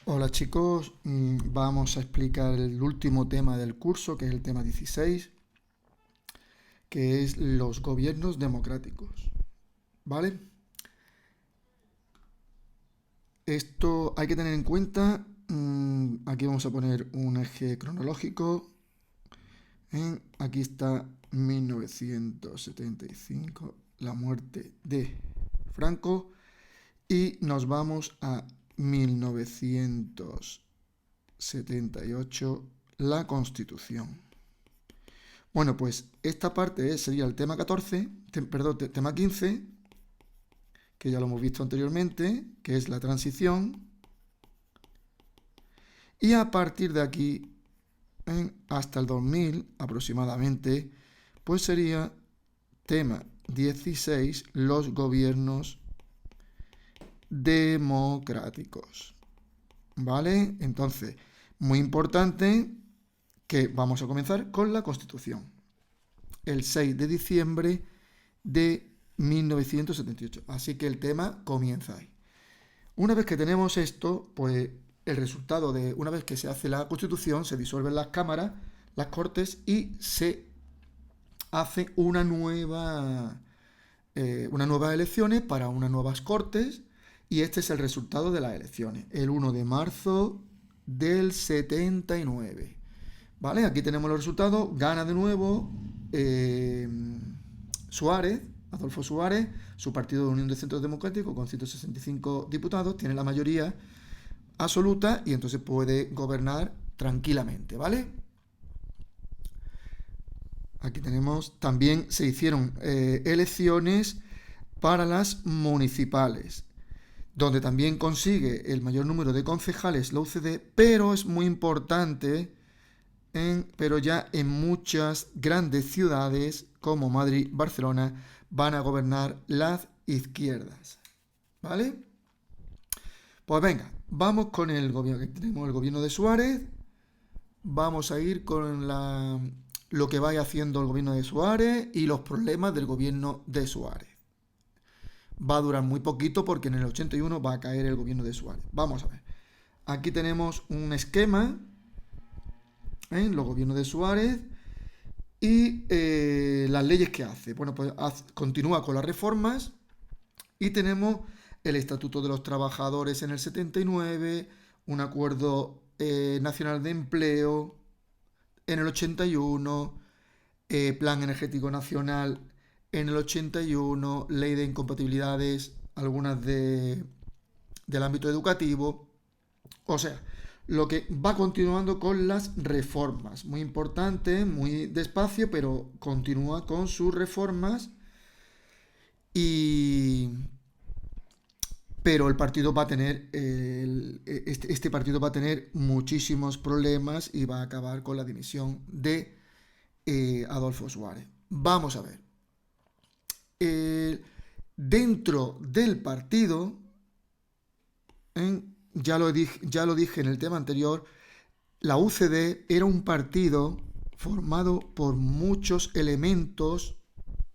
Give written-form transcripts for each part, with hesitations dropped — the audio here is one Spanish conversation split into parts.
Hola chicos, vamos a explicar el último tema del curso, que es el tema 16, que es los gobiernos democráticos. ¿Vale? Esto hay que tener en cuenta, aquí vamos a poner un eje cronológico. Aquí está 1975, la muerte de Franco, y nos vamos a 1978, la Constitución. Bueno, pues esta parte sería el tema 14, perdón, tema 15, que ya lo hemos visto anteriormente, que es la transición. Y a partir de aquí, hasta el 2000 aproximadamente, pues sería tema 16, los gobiernos democráticos. ¿Vale? Entonces, muy importante que vamos a comenzar con la Constitución. El 6 de diciembre de 1978. Así que el tema comienza ahí. Una vez que tenemos esto, pues el resultado de una vez que se hace la Constitución, se disuelven las cámaras, las cortes y se hace unas nuevas elecciones para unas nuevas cortes, y este es el resultado de las elecciones, el 1 de marzo del 79. ¿Vale? Aquí tenemos los resultados. Gana de nuevo Suárez, Adolfo Suárez, su partido de Unión de Centro Democrático, con 165 diputados, tiene la mayoría absoluta y entonces puede gobernar tranquilamente, ¿vale? Aquí tenemos, también se hicieron elecciones para las municipales, donde también consigue el mayor número de concejales la UCD, pero es muy importante, pero ya en muchas grandes ciudades como Madrid, Barcelona, van a gobernar las izquierdas, ¿vale? Pues venga, vamos con el gobierno. Aquí tenemos el gobierno de Suárez. Vamos a ir con lo que vaya haciendo el gobierno de Suárez y los problemas del gobierno de Suárez. Va a durar muy poquito porque en el 81 va a caer el gobierno de Suárez. Vamos a ver. Aquí tenemos un esquema en los gobiernos de Suárez y las leyes que hace. Bueno, pues continúa con las reformas y tenemos el Estatuto de los Trabajadores en el 79, un acuerdo nacional de empleo en el 81, Plan Energético Nacional en el 81, ley de incompatibilidades, algunas del ámbito educativo. O sea, lo que va continuando con las reformas. Muy importante, muy despacio, pero continúa con sus reformas. Y pero el partido va a tener, este partido va a tener muchísimos problemas y va a acabar con la dimisión de Adolfo Suárez. Vamos a ver. Eh, Dentro del partido, ya lo dije en el tema anterior, la UCD era un partido formado por muchos elementos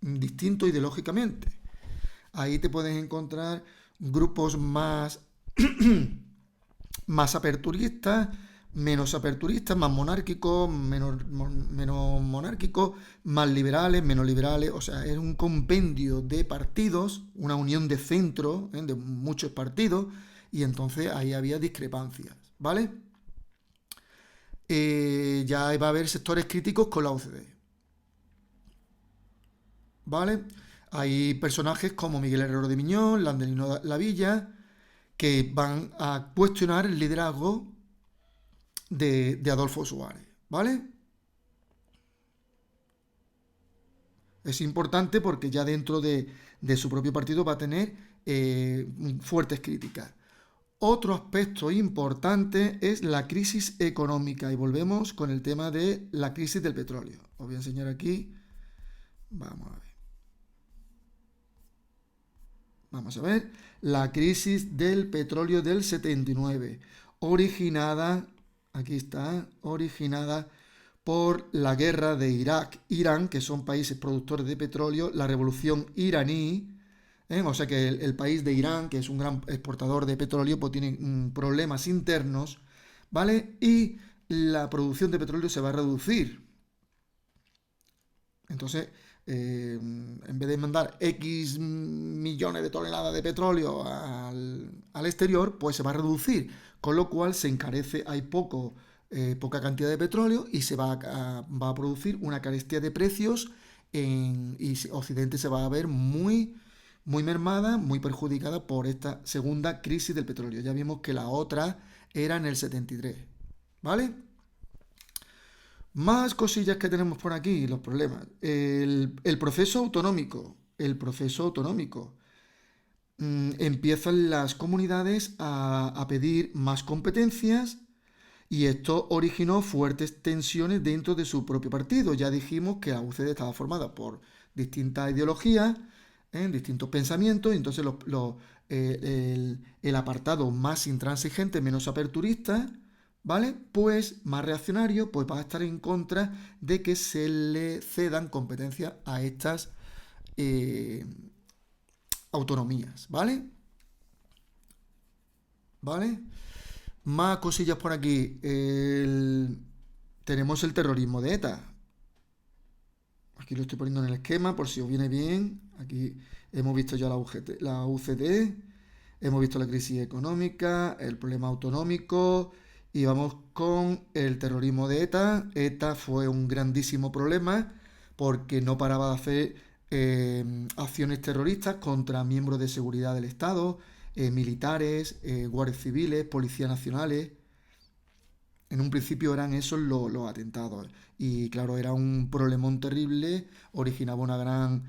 distintos ideológicamente. Ahí te puedes encontrar grupos más aperturistas, menos aperturistas, más monárquicos, menos monárquicos, más liberales, menos liberales. O sea, es un compendio de partidos, una unión de centro, de muchos partidos, y entonces ahí había discrepancias, ¿vale? Ya va a haber sectores críticos con la OCDE, ¿vale? Hay personajes como Miguel Herrero de Miñón, Landelino Lavilla, que van a cuestionar el liderazgo de Adolfo Suárez, ¿vale? Es importante porque ya dentro de su propio partido va a tener fuertes críticas. Otro aspecto importante es la crisis económica y volvemos con el tema de la crisis del petróleo. Os voy a enseñar aquí. Vamos a ver. Vamos a ver. La crisis del petróleo del 79, originada, aquí está, originada por la guerra de Irak-Irán, que son países productores de petróleo, la revolución iraní, O sea que el país de Irán, que es un gran exportador de petróleo, pues tiene problemas internos, ¿vale? Y la producción de petróleo se va a reducir. Entonces, en vez de mandar X millones de toneladas de petróleo al exterior, pues se va a reducir, con lo cual se encarece, hay poca cantidad de petróleo y va a producir una carestía de precios y Occidente se va a ver muy mermada, muy perjudicada por esta segunda crisis del petróleo. Ya vimos que la otra era en el 73, ¿vale? Más cosillas que tenemos por aquí, los problemas. El proceso autonómico. El proceso autonómico. Empiezan las comunidades a pedir más competencias y esto originó fuertes tensiones dentro de su propio partido. Ya dijimos que la UCD estaba formada por distintas ideologías, distintos pensamientos, y entonces el apartado más intransigente, menos aperturista, ¿vale? Pues más reaccionario, pues va a estar en contra de que se le cedan competencias a estas eh, autonomías, ¿vale? ¿Vale? Más cosillas por aquí. Tenemos el terrorismo de ETA. Aquí lo estoy poniendo en el esquema por si os viene bien. Aquí hemos visto ya la UCD, hemos visto la crisis económica, el problema autonómico y vamos con el terrorismo de ETA. ETA fue un grandísimo problema porque no paraba de hacer acciones terroristas contra miembros de seguridad del Estado, militares, guardias civiles, policías nacionales. En un principio eran esos los atentados. Y claro, era un problemón terrible, originaba una gran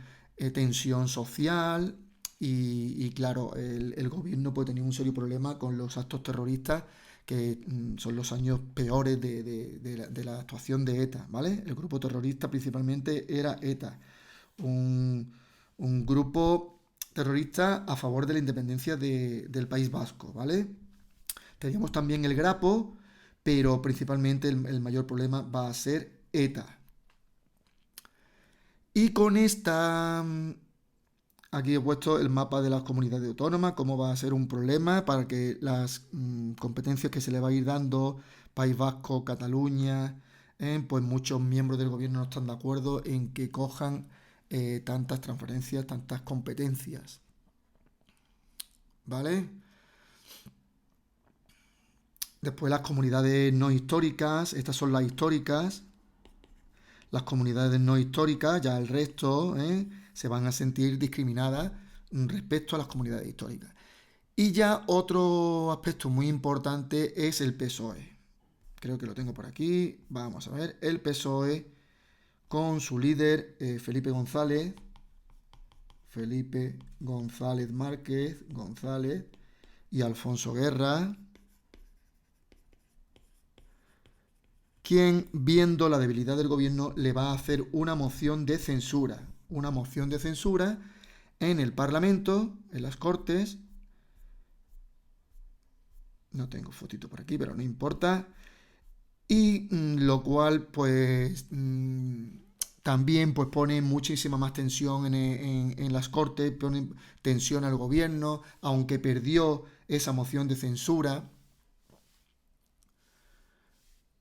tensión social y claro, el gobierno pues, tenía un serio problema con los actos terroristas que son los años peores de la actuación de ETA, ¿vale? El grupo terrorista principalmente era ETA, un, un grupo terrorista a favor de la independencia del País Vasco, ¿vale? Teníamos también el Grapo, pero principalmente el mayor problema va a ser ETA. Y con aquí he puesto el mapa de las comunidades autónomas, cómo va a ser un problema para que las competencias que se le va a ir dando, País Vasco, Cataluña, pues muchos miembros del gobierno no están de acuerdo en que cojan tantas transferencias, tantas competencias. ¿Vale? Después las comunidades no históricas, estas son las históricas. Las comunidades no históricas, ya el resto, se van a sentir discriminadas respecto a las comunidades históricas. Y ya otro aspecto muy importante es el PSOE. Creo que lo tengo por aquí. Vamos a ver. El PSOE con su líder Felipe González. Felipe González Márquez. González y Alfonso Guerra. Quien, viendo la debilidad del gobierno, le va a hacer una moción de censura. Una moción de censura en el Parlamento, en las Cortes. No tengo fotito por aquí, pero no importa. Y lo cual, pues, también pues, pone muchísima más tensión en las Cortes, pone tensión al gobierno, aunque perdió esa moción de censura.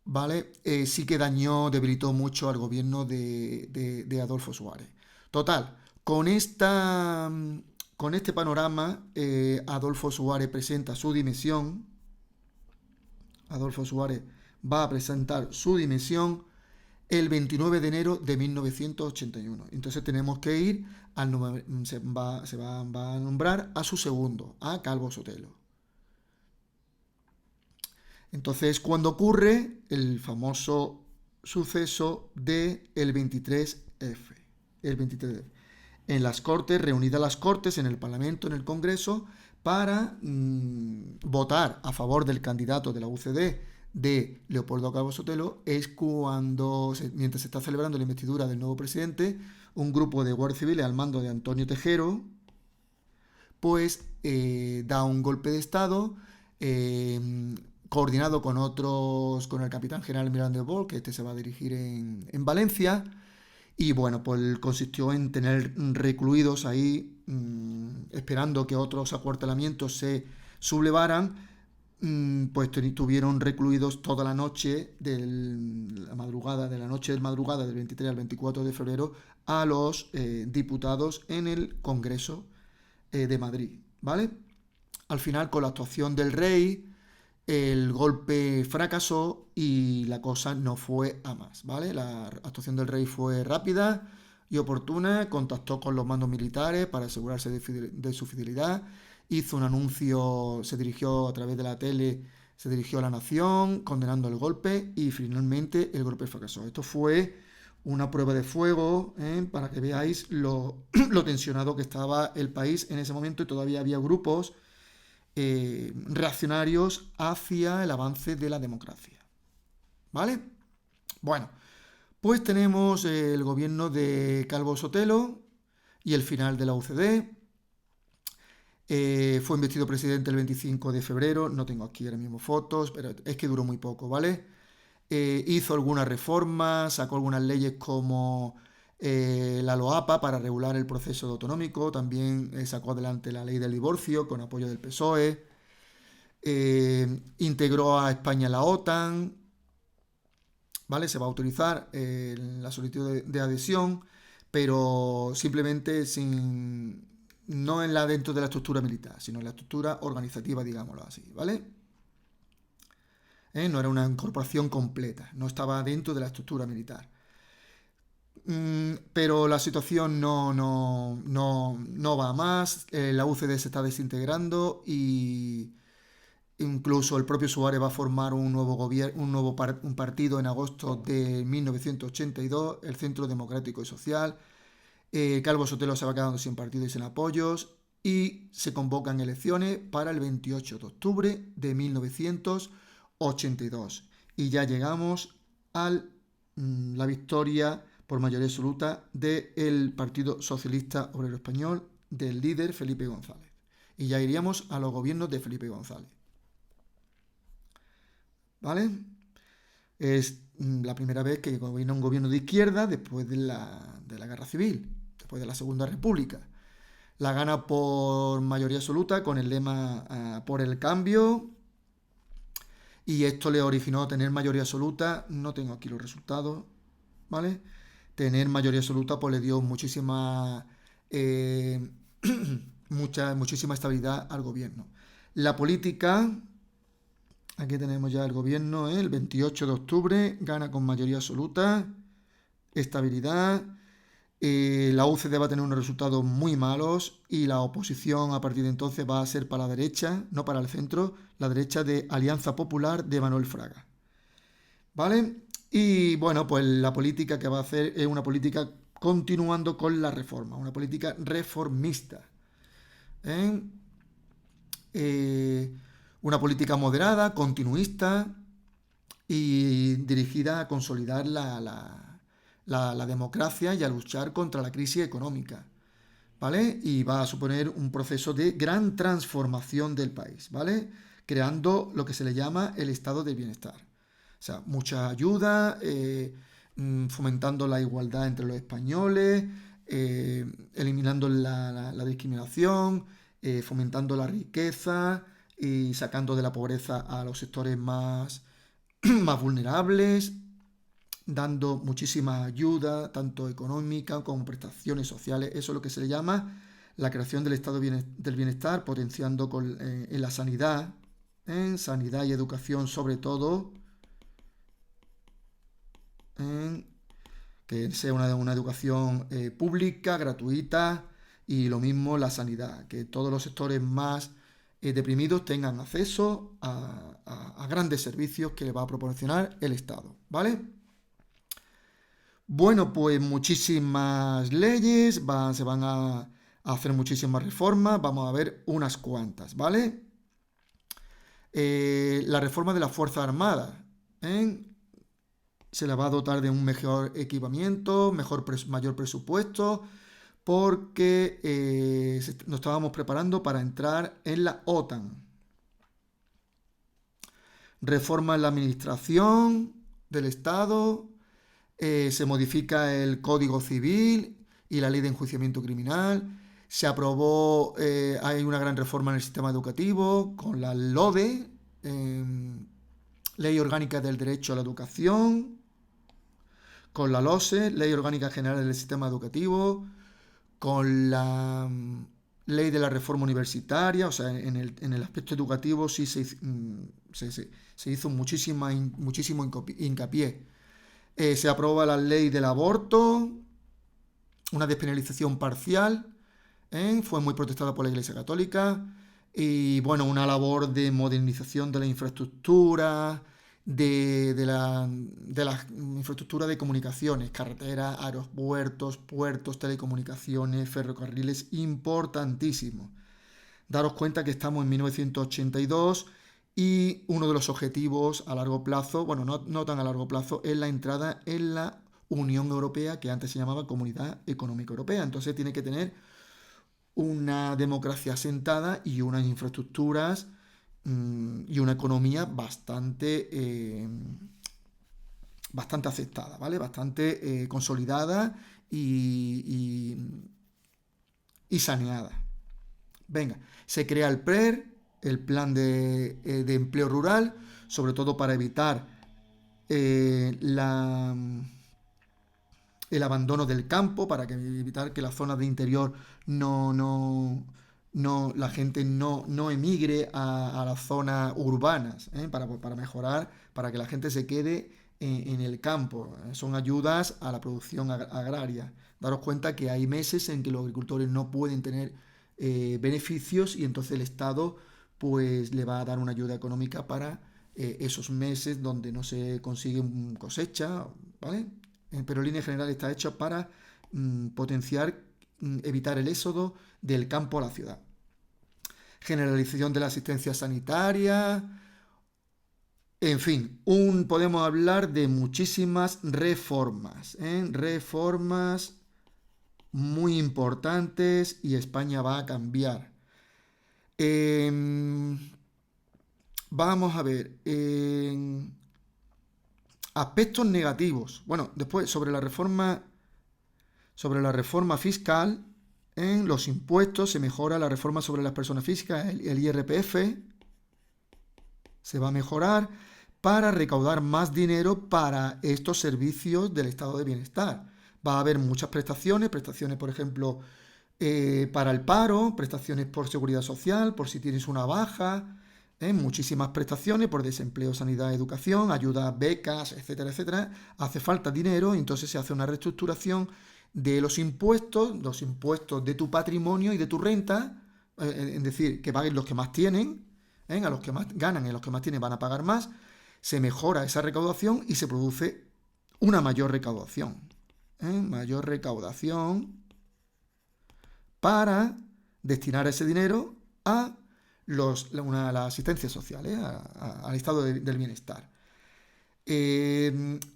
¿Vale? Sí que debilitó mucho al gobierno de Adolfo Suárez. Total, con este panorama, Adolfo Suárez presenta su dimisión. Adolfo Suárez va a presentar su dimisión el 29 de enero de 1981. Entonces tenemos que ir va a nombrar a su segundo, a Calvo Sotelo. Entonces, cuando ocurre el famoso suceso del 23F. El 23F. En las Cortes, reunidas las Cortes, en el Parlamento, en el Congreso, para votar a favor del candidato de la UCD de Leopoldo Calvo Sotelo, es cuando, mientras se está celebrando la investidura del nuevo presidente, un grupo de guardias civiles al mando de Antonio Tejero, pues da un golpe de Estado, coordinado con el capitán general Miranda de Bol, que se va a dirigir en Valencia, Y bueno, pues consistió en tener recluidos ahí, esperando que otros acuartelamientos se sublevaran, pues tuvieron recluidos toda la noche la madrugada, de la noche de madrugada del 23 al 24 de febrero a los diputados en el Congreso de Madrid, ¿vale? Al final, con la actuación del rey, el golpe fracasó y la cosa no fue a más, ¿vale? La actuación del rey fue rápida y oportuna, contactó con los mandos militares para asegurarse de su fidelidad, hizo un anuncio, se dirigió a través de la tele, se dirigió a la nación condenando el golpe y finalmente el golpe fracasó. Esto fue una prueba de fuego, para que veáis lo tensionado que estaba el país en ese momento y todavía había grupos reaccionarios hacia el avance de la democracia. ¿Vale? Bueno, pues tenemos el gobierno de Calvo Sotelo y el final de la UCD. Fue investido presidente el 25 de febrero, no tengo aquí ahora mismo fotos, pero es que duró muy poco, ¿vale? Hizo algunas reformas, sacó algunas leyes como la LOAPA para regular el proceso autonómico, también sacó adelante la ley del divorcio con apoyo del PSOE, integró a España en la OTAN, ¿vale? Se va a autorizar la solicitud de adhesión, pero simplemente no dentro de la estructura militar, sino en la estructura organizativa, digámoslo así, ¿vale? No era una incorporación completa, no estaba dentro de la estructura militar. Pero la situación no va a más, la UCD se está desintegrando y incluso el propio Suárez va a formar un nuevo un partido en agosto de 1982, el Centro Democrático y Social. Calvo Sotelo se va quedando sin partido y sin apoyos y se convocan elecciones para el 28 de octubre de 1982. Y ya llegamos a la victoria por mayoría absoluta del Partido Socialista Obrero Español del líder Felipe González. Y ya iríamos a los gobiernos de Felipe González. ¿Vale? Es la primera vez que gobierna un gobierno de izquierda después de la Guerra Civil, después de la Segunda República. La gana por mayoría absoluta con el lema por el cambio. Y esto le originó tener mayoría absoluta. No tengo aquí los resultados, ¿vale? Tener mayoría absoluta pues le dio muchísima muchísima estabilidad al gobierno. La política, aquí tenemos ya el gobierno, el 28 de octubre, gana con mayoría absoluta, estabilidad. La UCD va a tener unos resultados muy malos y la oposición a partir de entonces va a ser para la derecha, no para el centro, la derecha de Alianza Popular de Manuel Fraga. ¿Vale? Y bueno, pues la política que va a hacer es una política continuando con la reforma, una política reformista. Una política moderada, continuista y dirigida a consolidar la democracia y a luchar contra la crisis económica, ¿vale? Y va a suponer un proceso de gran transformación del país, ¿vale? Creando lo que se le llama el estado del bienestar. O sea, mucha ayuda, fomentando la igualdad entre los españoles, eliminando la discriminación, fomentando la riqueza y sacando de la pobreza a los sectores más vulnerables, dando muchísima ayuda, tanto económica como prestaciones sociales. Eso es lo que se le llama la creación del estado del bienestar, potenciando en la sanidad, en sanidad y educación sobre todo, que sea una educación pública, gratuita, y lo mismo la sanidad, que todos los sectores más deprimidos tengan acceso a grandes servicios que le va a proporcionar el Estado, ¿vale? Bueno, pues muchísimas leyes, se van a hacer muchísimas reformas, vamos a ver unas cuantas, ¿vale? La reforma de las Fuerzas Armadas, se la va a dotar de un mejor equipamiento, mayor presupuesto, porque nos estábamos preparando para entrar en la OTAN. Reforma en la administración del Estado, Se modifica el Código Civil y la Ley de Enjuiciamiento Criminal. Se aprobó, hay una gran reforma en el sistema educativo con la LODE, Ley Orgánica del Derecho a la Educación, con la LOSE, Ley Orgánica General del Sistema Educativo, con la Ley de la Reforma Universitaria. O sea, en el aspecto educativo sí se hizo muchísimo hincapié. Se aprueba la Ley del Aborto, una despenalización parcial, fue muy protestada por la Iglesia Católica. Y bueno, una labor de modernización de la infraestructura, de las infraestructuras de comunicaciones, carreteras, aeropuertos, puertos, telecomunicaciones, ferrocarriles, importantísimo. Daros cuenta que estamos en 1982 y uno de los objetivos a largo plazo, bueno, no tan a largo plazo, es la entrada en la Unión Europea, que antes se llamaba Comunidad Económica Europea. Entonces tiene que tener una democracia asentada y unas infraestructuras y una economía bastante aceptada, ¿vale? Bastante consolidada y saneada. Venga, se crea el PRER, el Plan de Empleo Rural, sobre todo para evitar el abandono del campo, para evitar que las zonas de interior la gente no emigre a las zonas urbanas, para mejorar, para que la gente se quede en el campo. Son ayudas a la producción agraria. Daros cuenta que hay meses en que los agricultores no pueden tener beneficios y entonces el Estado pues le va a dar una ayuda económica para esos meses donde no se consigue cosecha, ¿vale? Pero en línea general está hecho para potenciar, evitar el éxodo del campo a la ciudad. Generalización de la asistencia sanitaria. En fin, podemos hablar de muchísimas reformas, reformas muy importantes, y España va a cambiar. Vamos a ver. Aspectos negativos. Bueno, después sobre la reforma fiscal, en los impuestos se mejora la reforma sobre las personas físicas, el IRPF se va a mejorar para recaudar más dinero para estos servicios del estado de bienestar. Va a haber muchas prestaciones, por ejemplo, para el paro, prestaciones por seguridad social, por si tienes una baja, muchísimas prestaciones por desempleo, sanidad, educación, ayudas, becas, etcétera, etcétera. Hace falta dinero y entonces se hace una reestructuración de los impuestos de tu patrimonio y de tu renta, es decir, que paguen los que más tienen, a los que más ganan y los que más tienen van a pagar más. Se mejora esa recaudación y se produce una mayor recaudación. Mayor recaudación para destinar ese dinero a la asistencia social, al estado del bienestar.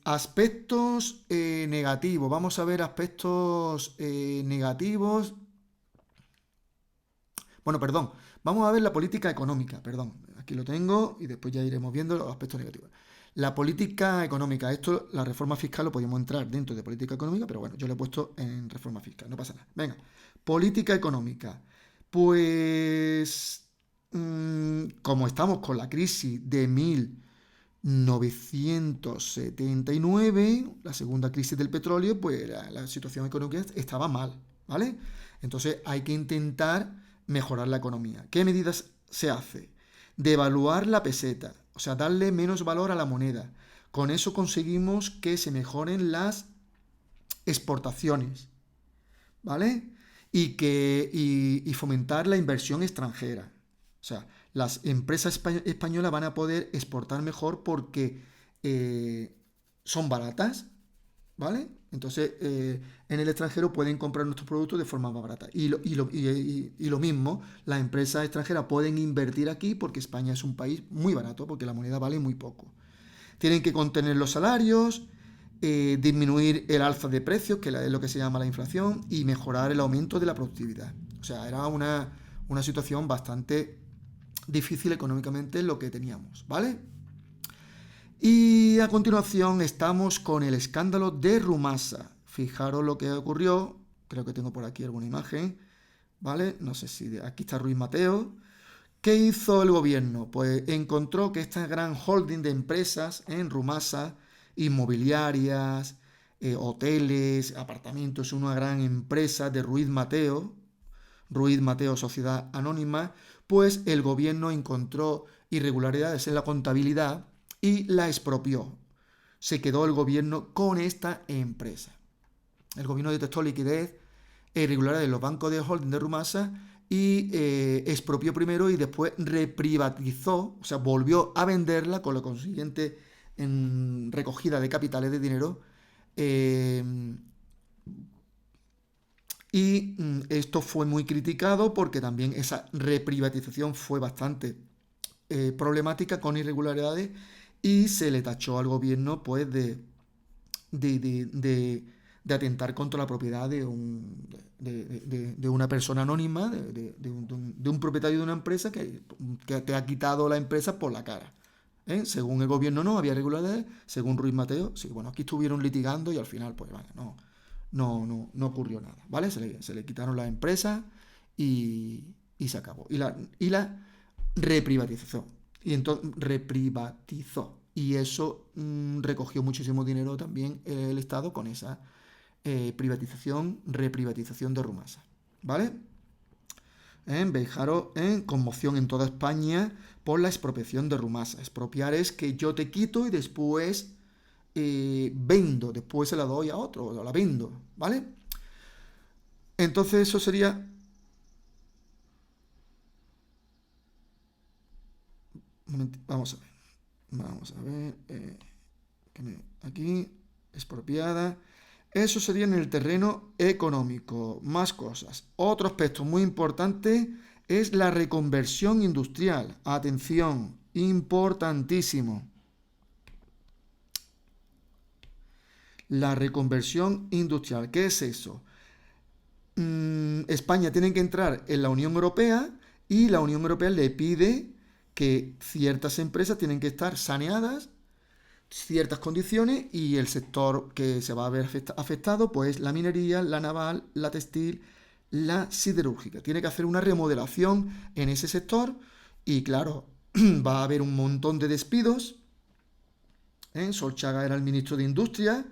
Aspectos negativos. Vamos a ver aspectos negativos. Bueno, perdón. Vamos a ver la política económica. Perdón. Aquí lo tengo y después ya iremos viendo los aspectos negativos. La política económica. La reforma fiscal lo podemos entrar dentro de política económica, pero bueno, yo lo he puesto en reforma fiscal. No pasa nada. Venga. Política económica. Pues como estamos con la crisis de 1979, la segunda crisis del petróleo, pues la situación económica estaba mal, ¿vale? Entonces hay que intentar mejorar la economía. ¿Qué medidas se hace? Devaluar la peseta, o sea, darle menos valor a la moneda. Con eso conseguimos que se mejoren las exportaciones, ¿vale? Y fomentar la inversión extranjera. O sea, las empresas españolas van a poder exportar mejor porque son baratas, ¿vale? Entonces, en el extranjero pueden comprar nuestros productos de forma más barata. Y lo mismo, las empresas extranjeras pueden invertir aquí porque España es un país muy barato, porque la moneda vale muy poco. Tienen que contener los salarios, disminuir el alza de precios, que es lo que se llama la inflación, y mejorar el aumento de la productividad. O sea, era una situación bastante difícil económicamente lo que teníamos, ¿vale? Y a continuación estamos con el escándalo de Rumasa. Fijaros lo que ocurrió, creo que tengo por aquí alguna imagen, ¿vale? No sé si aquí está Ruiz Mateo. ¿Qué hizo el gobierno? Pues encontró que esta gran holding de empresas en Rumasa, inmobiliarias, hoteles, apartamentos, una gran empresa de Ruiz Mateo Sociedad Anónima, pues el gobierno encontró irregularidades en la contabilidad y la expropió. Se quedó el gobierno con esta empresa. El gobierno detectó liquidez e irregularidades en los bancos de holding de Rumasa y expropió primero y después reprivatizó, o sea, volvió a venderla con la consiguiente recogida de capitales de dinero. Y esto fue muy criticado porque también esa reprivatización fue bastante problemática con irregularidades y se le tachó al gobierno pues de, de- de- de atentar contra la propiedad de una persona anónima, de un propietario de una empresa que te ha quitado la empresa por la cara. Según el gobierno no había irregularidades, según Ruiz Mateo, sí, bueno, aquí estuvieron litigando y al final pues vaya, no ocurrió nada, ¿vale? Se le quitaron las empresas y se acabó. Y la reprivatización. Y entonces reprivatizó. Y eso recogió muchísimo dinero también el Estado con esa reprivatización de Rumasa. ¿Vale? Fijaros en conmoción en toda España por la expropiación de Rumasa. Expropiar es que yo te quito y después vendo, después se la doy a otro, o la vendo, ¿vale? Entonces eso sería... Vamos a ver. Vamos a ver. Aquí, expropiada. Eso sería en el terreno económico. Más cosas. Otro aspecto muy importante es la reconversión industrial. Atención, importantísimo. La reconversión industrial. ¿Qué es eso? España tiene que entrar en la Unión Europea y la Unión Europea le pide que ciertas empresas tienen que estar saneadas, ciertas condiciones, y el sector que se va a ver afectado, pues la minería, la naval, la textil, la siderúrgica. Tiene que hacer una remodelación en ese sector y claro, va a haber un montón de despidos. Solchaga era el ministro de Industria.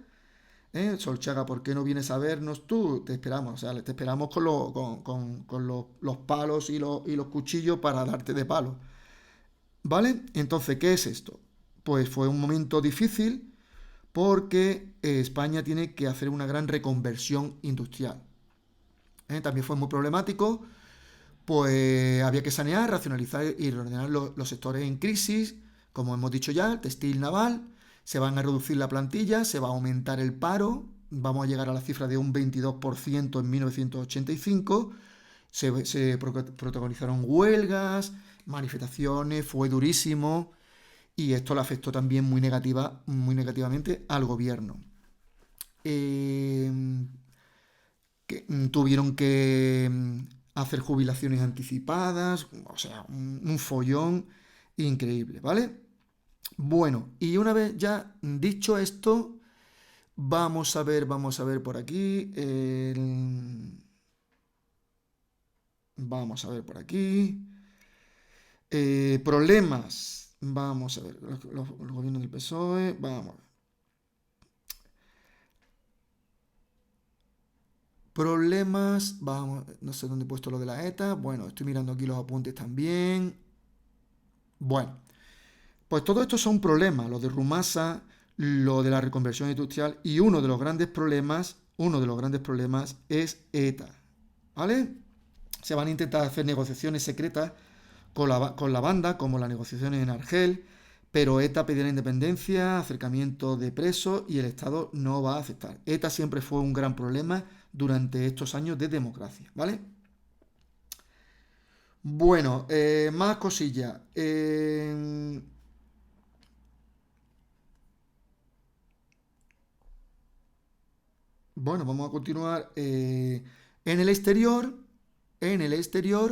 Solchaga, ¿por qué no vienes a vernos tú? Te esperamos, o sea, te esperamos con los palos y los cuchillos para darte de palo. ¿Vale? Entonces, ¿qué es esto? Pues fue un momento difícil porque España tiene que hacer una gran reconversión industrial. También fue muy problemático, pues había que sanear, racionalizar y reordenar los sectores en crisis, como hemos dicho ya, el textil naval, se van a reducir la plantilla, se va a aumentar el paro, vamos a llegar a la cifra de un 22% en 1985, se protagonizaron huelgas, manifestaciones, fue durísimo y esto le afectó también muy negativamente al gobierno. Eh, Tuvieron que hacer jubilaciones anticipadas, o sea, un follón increíble, ¿vale? Bueno, y una vez ya dicho esto, vamos a ver por aquí, vamos a ver por aquí, problemas, vamos a ver, los gobiernos del PSOE, vamos a ver. Problemas, vamos, no sé dónde he puesto lo de la ETA, bueno, estoy mirando aquí los apuntes también. Bueno, pues todo esto son problemas, lo de Rumasa, lo de la reconversión industrial y uno de los grandes problemas es ETA, ¿vale? Se van a intentar hacer negociaciones secretas con la banda, como las negociaciones en Argel, pero ETA pedirá independencia, acercamiento de presos y el Estado no va a aceptar. ETA siempre fue un gran problema durante estos años de democracia, ¿vale? Bueno, más cosillas. Bueno, vamos a continuar. En el exterior,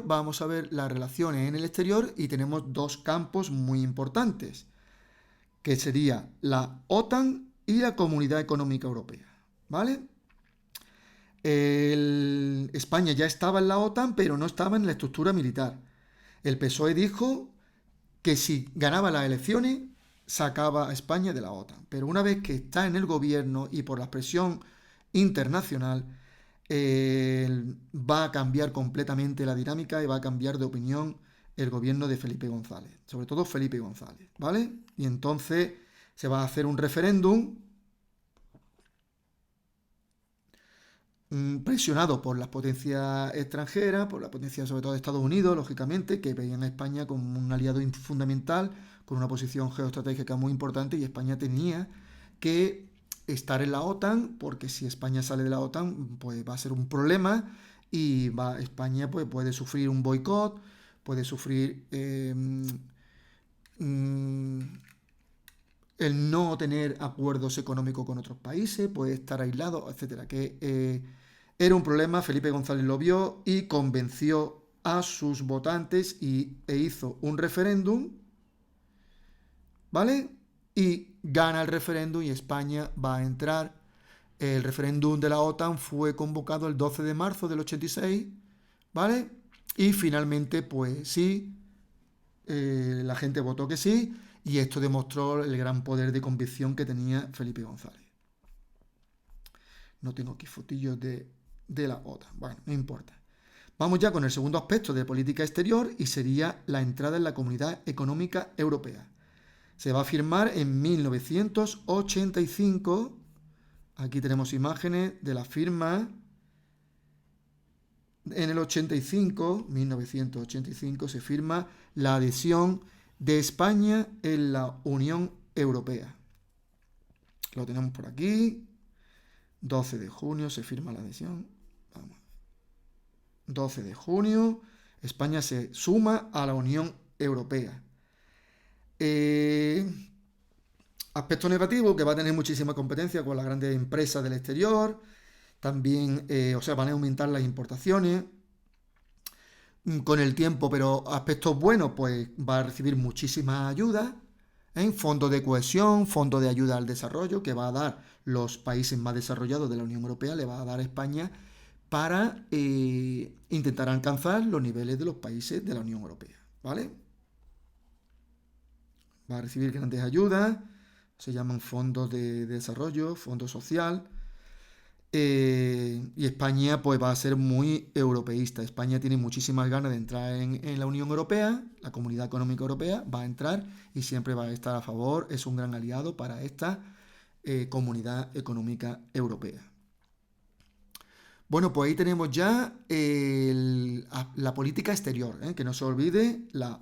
vamos a ver las relaciones en el exterior y tenemos dos campos muy importantes. que sería la OTAN y la Comunidad Económica Europea, ¿vale? España ya estaba en la OTAN, pero no estaba en la estructura militar. El PSOE dijo que si ganaba las elecciones, sacaba a España de la OTAN. Pero una vez que está en el gobierno y por la presión internacional, va a cambiar completamente la dinámica y va a cambiar de opinión el gobierno de Felipe González, sobre todo Felipe González, ¿vale? Y entonces se va a hacer un referéndum presionado por las potencias extranjeras, por la potencia sobre todo de Estados Unidos, lógicamente, que veían a España como un aliado fundamental, con una posición geoestratégica muy importante, y España tenía que estar en la OTAN, porque si España sale de la OTAN, pues va a ser un problema, y España pues, puede sufrir un boicot, puede sufrir el no tener acuerdos económicos con otros países, puede estar aislado, etcétera. Que era un problema, Felipe González lo vio y convenció a sus votantes e hizo un referéndum, ¿vale? Y gana el referéndum y España va a entrar. El referéndum de la OTAN fue convocado el 12 de marzo del 86, ¿vale? Y finalmente, pues sí, la gente votó que sí, y esto demostró el gran poder de convicción que tenía Felipe González. No tengo aquí fotillos de la OTAN. Bueno, no importa. Vamos ya con el segundo aspecto de política exterior, y sería la entrada en la Comunidad Económica Europea. Se va a firmar en 1985. Aquí tenemos imágenes de la firma. En el 1985, se firma la adhesión de España en la Unión Europea. Lo tenemos por aquí. 12 de junio se firma la adhesión. Vamos. 12 de junio, España se suma a la Unión Europea. Aspecto negativo, que va a tener muchísima competencia con las grandes empresas del exterior. También, van a aumentar las importaciones con el tiempo, pero aspectos buenos, pues va a recibir muchísimas ayudas, fondos de cohesión, fondos de ayuda al desarrollo, que va a dar los países más desarrollados de la Unión Europea, le va a dar a España para intentar alcanzar los niveles de los países de la Unión Europea, ¿vale? Va a recibir grandes ayudas, se llaman fondos de desarrollo, fondo social. Y España pues va a ser muy europeísta. España tiene muchísimas ganas de entrar en la Unión Europea, la Comunidad Económica Europea, va a entrar y siempre va a estar a favor, es un gran aliado para esta Comunidad Económica Europea. Bueno, pues ahí tenemos ya la política exterior, que no se olvide la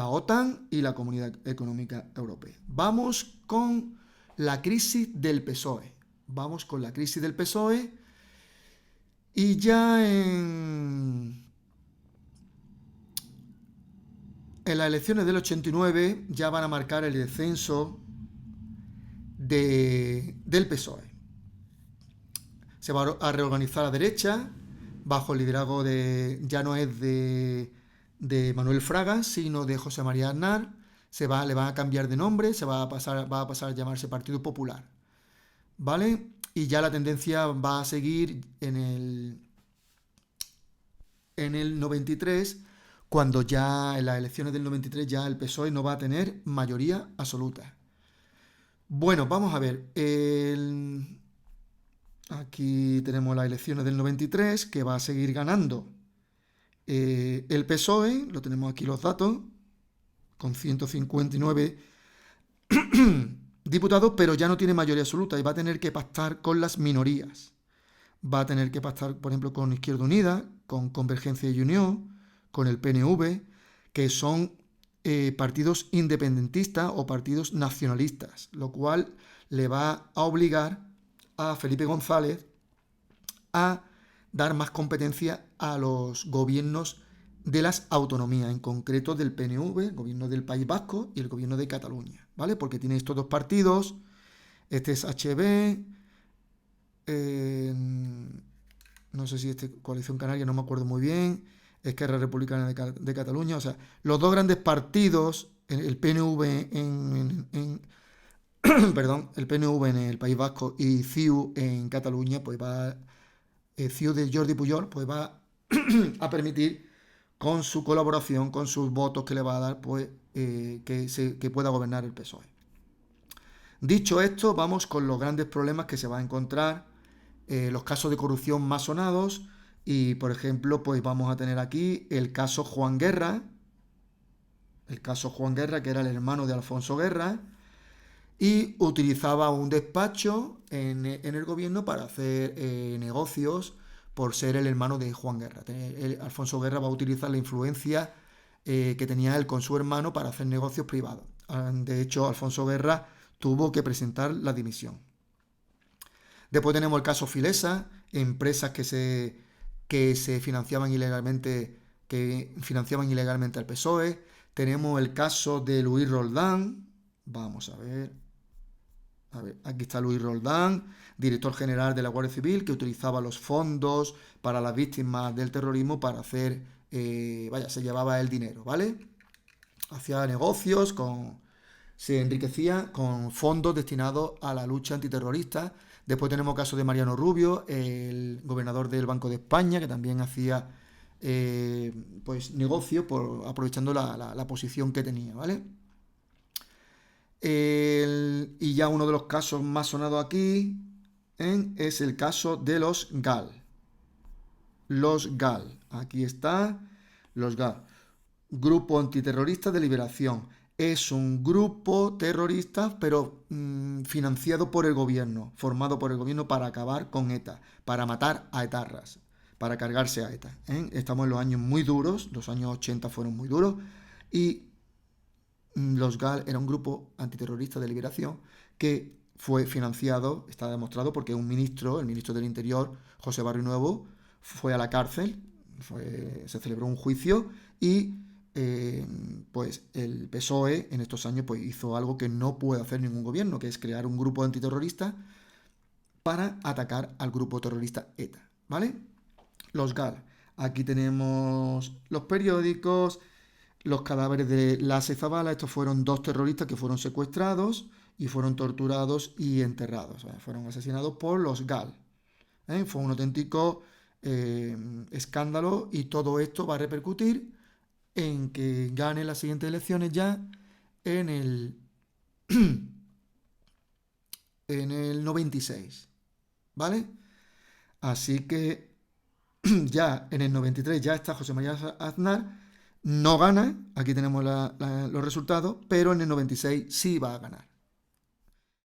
OTAN y la Comunidad Económica Europea. Vamos con la crisis del PSOE. Vamos con la crisis del PSOE, y ya en las elecciones del 89 ya van a marcar el descenso del PSOE. Se va a reorganizar la derecha bajo el liderazgo ya no es de Manuel Fraga, sino de José María Aznar. Le van a cambiar de nombre, va a pasar a llamarse Partido Popular, ¿vale? Y ya la tendencia va a seguir en el 93, cuando ya en las elecciones del 93 ya el PSOE no va a tener mayoría absoluta. Bueno, vamos a ver. Aquí tenemos las elecciones del 93, que va a seguir ganando el PSOE. Lo tenemos aquí los datos, con 159 diputados, pero ya no tiene mayoría absoluta y va a tener que pactar con las minorías. Va a tener que pactar, por ejemplo, con Izquierda Unida, con Convergencia y Unión, con el PNV, que son partidos independentistas o partidos nacionalistas, lo cual le va a obligar a Felipe González a dar más competencia a los gobiernos de las autonomías, en concreto del PNV, el gobierno del País Vasco y el gobierno de Cataluña, ¿vale? Porque tiene estos dos partidos, este es HB, no sé si Coalición Canaria, no me acuerdo muy bien, Esquerra Republicana de Cataluña, o sea, los dos grandes partidos el PNV perdón, el PNV en el País Vasco y CiU en Cataluña, pues CiU de Jordi Pujol, pues va a permitir con su colaboración, con sus votos que le va a dar, pues que pueda gobernar el PSOE. Dicho esto, vamos con los grandes problemas que se va a encontrar, los casos de corrupción más sonados, y por ejemplo, pues vamos a tener aquí el caso Juan Guerra, que era el hermano de Alfonso Guerra, y utilizaba un despacho en el gobierno para hacer negocios por ser el hermano de Juan Guerra. Alfonso Guerra va a utilizar la influencia que tenía él con su hermano para hacer negocios privados. De hecho, Alfonso Guerra tuvo que presentar la dimisión. Después tenemos el caso Filesa, empresas que se financiaban ilegalmente, al PSOE. Tenemos el caso de Luis Roldán. Vamos a ver, aquí está Luis Roldán, director general de la Guardia Civil, que utilizaba los fondos para las víctimas del terrorismo para hacer, se llevaba el dinero, ¿vale? Hacía negocios, se enriquecía con fondos destinados a la lucha antiterrorista. Después tenemos el caso de Mariano Rubio, el gobernador del Banco de España, que también hacía negocios aprovechando la posición que tenía, ¿vale? Y ya uno de los casos más sonados aquí es el caso de los GAL. Los GAL. Aquí está. Los GAL. Grupo Antiterrorista de Liberación. Es un grupo terrorista, pero financiado por el gobierno, formado por el gobierno para acabar con ETA, para matar a etarras, para cargarse a ETA. Estamos en los años muy duros, los años 80 fueron muy duros, y los GAL era un grupo antiterrorista de liberación que fue financiado, está demostrado, porque el ministro del Interior, José Barrionuevo, fue a la cárcel, se celebró un juicio y pues el PSOE en estos años pues hizo algo que no puede hacer ningún gobierno, que es crear un grupo antiterrorista para atacar al grupo terrorista ETA, ¿vale? Los GAL. Aquí tenemos los periódicos, los cadáveres de Lasa y Zabala. Estos fueron 2 terroristas que fueron secuestrados y fueron torturados y enterrados. Fueron asesinados por los GAL. Fue un auténtico escándalo, y todo esto va a repercutir en que gane las siguientes elecciones ya en el en el 96, ¿vale? Así que ya en el 93 ya está José María Aznar. No gana, aquí tenemos los resultados, pero en el 96 sí va a ganar.